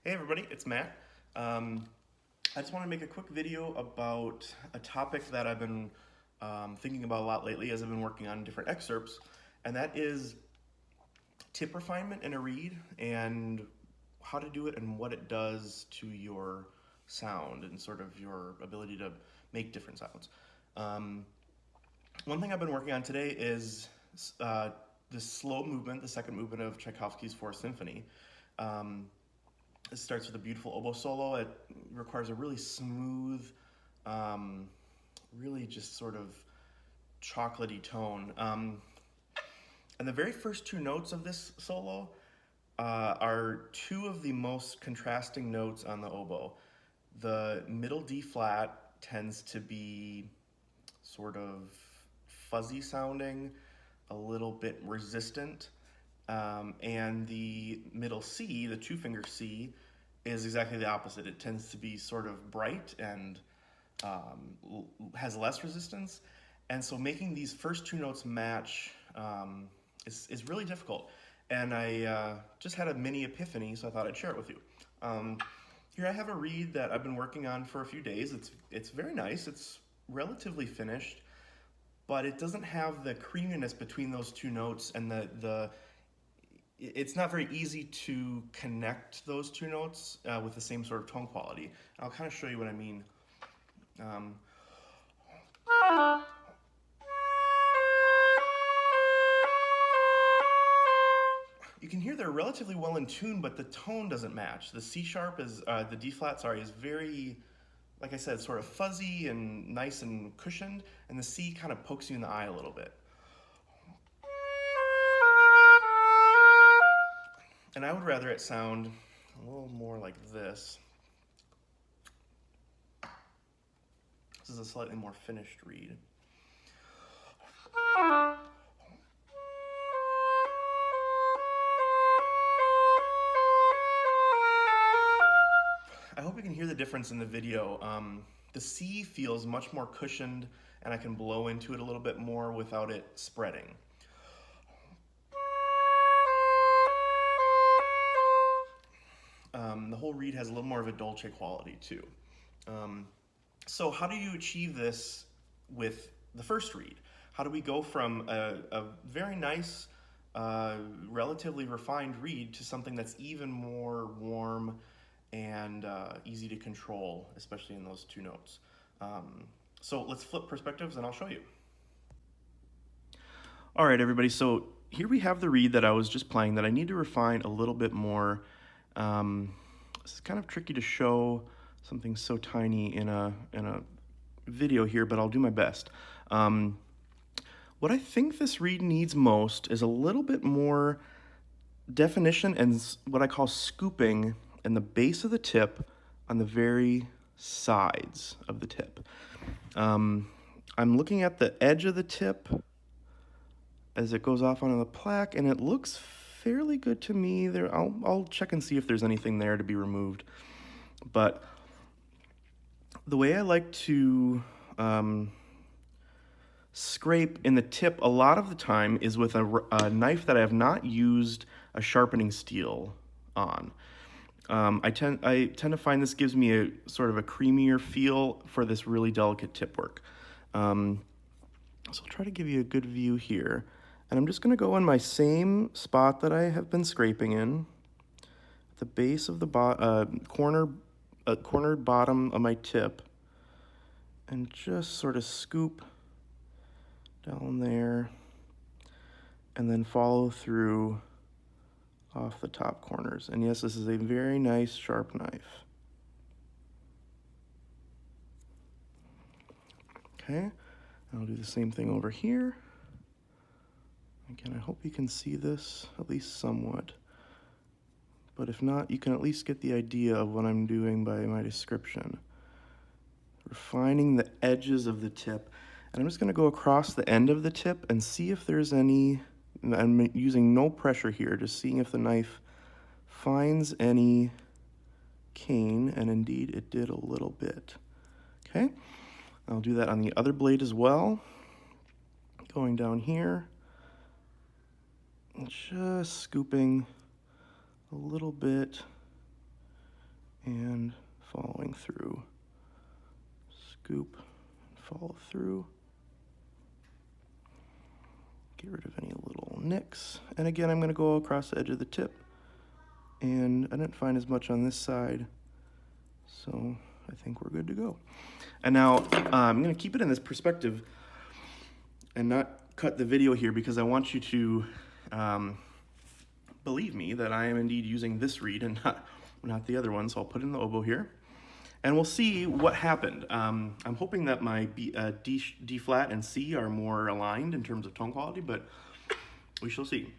Hey everybody, it's Matt. I just want to make a quick video about a topic that I've been thinking about a lot lately as I've been working on different excerpts, and that is tip refinement in a reed and how to do it and what it does to your sound and sort of your ability to make different sounds. Um, One thing I've been working on today is the slow movement, the second movement of Tchaikovsky's Fourth Symphony. Um, It starts with a beautiful oboe solo. It requires a really smooth, um, really just sort of chocolatey tone. And the very first two notes of this solo are two of the most contrasting notes on the oboe. The middle D flat tends to be sort of fuzzy sounding, a little bit resistant. And the middle C, the two finger C, is exactly the opposite. It tends to be sort of bright and has less resistance. And so making these first two notes match is really difficult. And I just had a mini epiphany, so I thought I'd share it with you. Here I have a reed that I've been working on for a few days. It's very nice. It's relatively finished, but it doesn't have the creaminess between those two notes, and it's not very easy to connect those two notes with the same sort of tone quality. I'll kind of show you what I mean. Um, you can hear they're relatively well in tune, but the tone doesn't match. The C sharp is, the D flat, sorry, is very, like I said, sort of fuzzy and nice and cushioned, and the C kind of pokes you in the eye a little bit. And I would rather it sound a little more like this. This is a slightly more finished reed. I hope you can hear the difference in the video. The C feels much more cushioned, and I can blow into it a little bit more without it spreading. The whole reed has a little more of a dolce quality too. So how do you achieve this with the first reed? How do we go from a very nice, relatively refined reed to something that's even more warm and easy to control, especially in those two notes? So let's flip perspectives and I'll show you. All right, everybody, so here we have the reed that I was just playing that I need to refine a little bit more. This is kind of tricky to show something so tiny in a video here, but I'll do my best. What I think this reed needs most is a little bit more definition and what I call scooping in the base of the tip on the very sides of the tip. I'm looking at the edge of the tip as it goes off onto the plaque, and it looks fairly good to me. There, I'll check and see if there's anything there to be removed. But the way I like to scrape in the tip a lot of the time is with a knife that I have not used a sharpening steel on. I tend to find this gives me a sort of a creamier feel for this really delicate tip work. So I'll try to give you a good view here. And I'm just going to go in my same spot that I have been scraping in, at the base of the cornered bottom of my tip, and just sort of scoop down there, and then follow through off the top corners. And yes, this is a very nice sharp knife. Okay, I'll do the same thing over here. Again, I hope you can see this at least somewhat, but if not, you can at least get the idea of what I'm doing by my description. Refining the edges of the tip, and I'm just going to go across the end of the tip and see if there's any, I'm using no pressure here, just seeing if the knife finds any cane, and indeed it did a little bit. Okay, I'll do that on the other blade as well, going down here. Just scooping a little bit and following through. Scoop, follow through. Get rid of any little nicks. And again, I'm going to go across the edge of the tip. And I didn't find as much on this side, so I think we're good to go. And now I'm going to keep it in this perspective and not cut the video here because I want you to believe me that I am indeed using this reed and not the other one. So I'll put in the oboe here, and we'll see what happened. I'm hoping that my D flat and C are more aligned in terms of tone quality, but we shall see.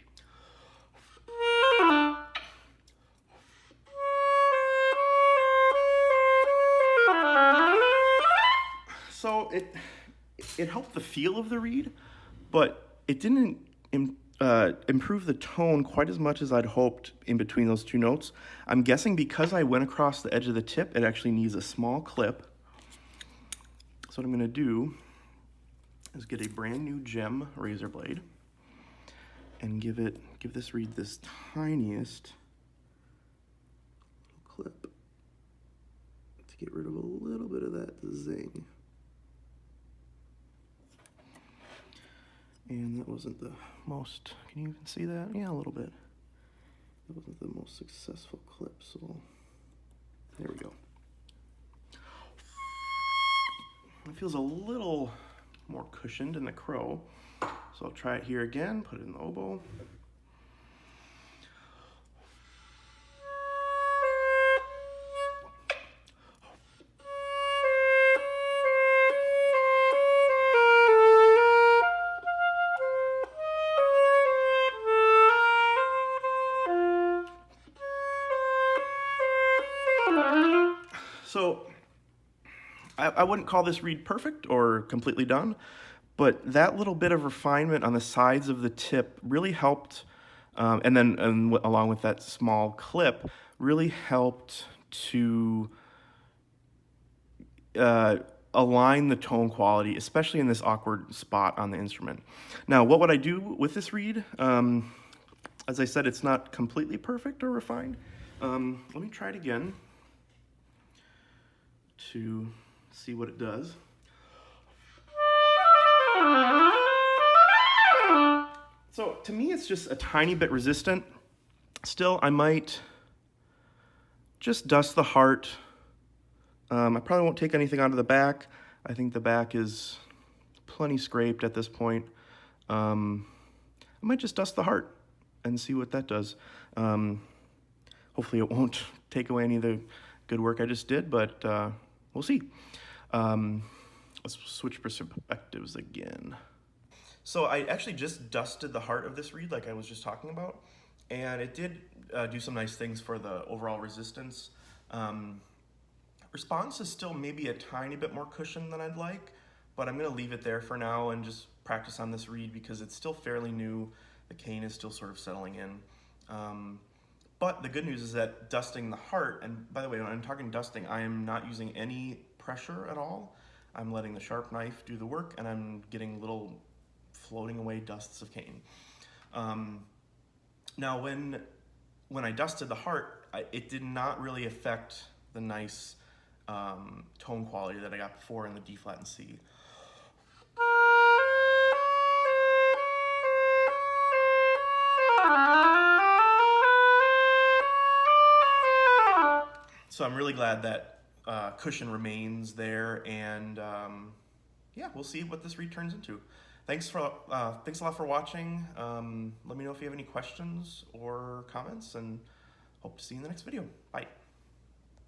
So it helped the feel of the reed, but it didn't improve the tone quite as much as I'd hoped in between those two notes. I'm guessing because I went across the edge of the tip, it actually needs a small clip. So what I'm gonna do is get a brand new gem razor blade and give this reed this tiniest clip to get rid of a little bit of that zing. And that wasn't the most, can you even see that? Yeah, a little bit. That wasn't the most successful clip, so there we go. It feels a little more cushioned in the crow. So I'll try it here again, put it in the oboe. So I wouldn't call this reed perfect or completely done, but that little bit of refinement on the sides of the tip really helped, and along with that small clip, really helped to align the tone quality, especially in this awkward spot on the instrument. Now, what would I do with this reed? As I said, it's not completely perfect or refined. Let me try it again to see what it does. So to me, it's just a tiny bit resistant. Still, I might just dust the heart. I probably won't take anything out of the back. I think the back is plenty scraped at this point. I might just dust the heart and see what that does. Hopefully it won't take away any of the good work I just did, but we'll see. Let's switch perspectives again. So I actually just dusted the heart of this reed like I was just talking about, and it did do some nice things for the overall resistance. Response is still maybe a tiny bit more cushioned than I'd like, but I'm gonna leave it there for now and just practice on this reed because it's still fairly new. The cane is still sort of settling in. But the good news is that dusting the heart, and by the way, when I'm talking dusting, I am not using any pressure at all. I'm letting the sharp knife do the work, and I'm getting little floating away dusts of cane. Now, when I dusted the heart, it did not really affect the nice tone quality that I got before in the D flat and C. So I'm really glad that cushion remains there, and yeah, we'll see what this reed turns into. Thanks a lot for watching. Let me know if you have any questions or comments, and hope to see you in the next video. Bye.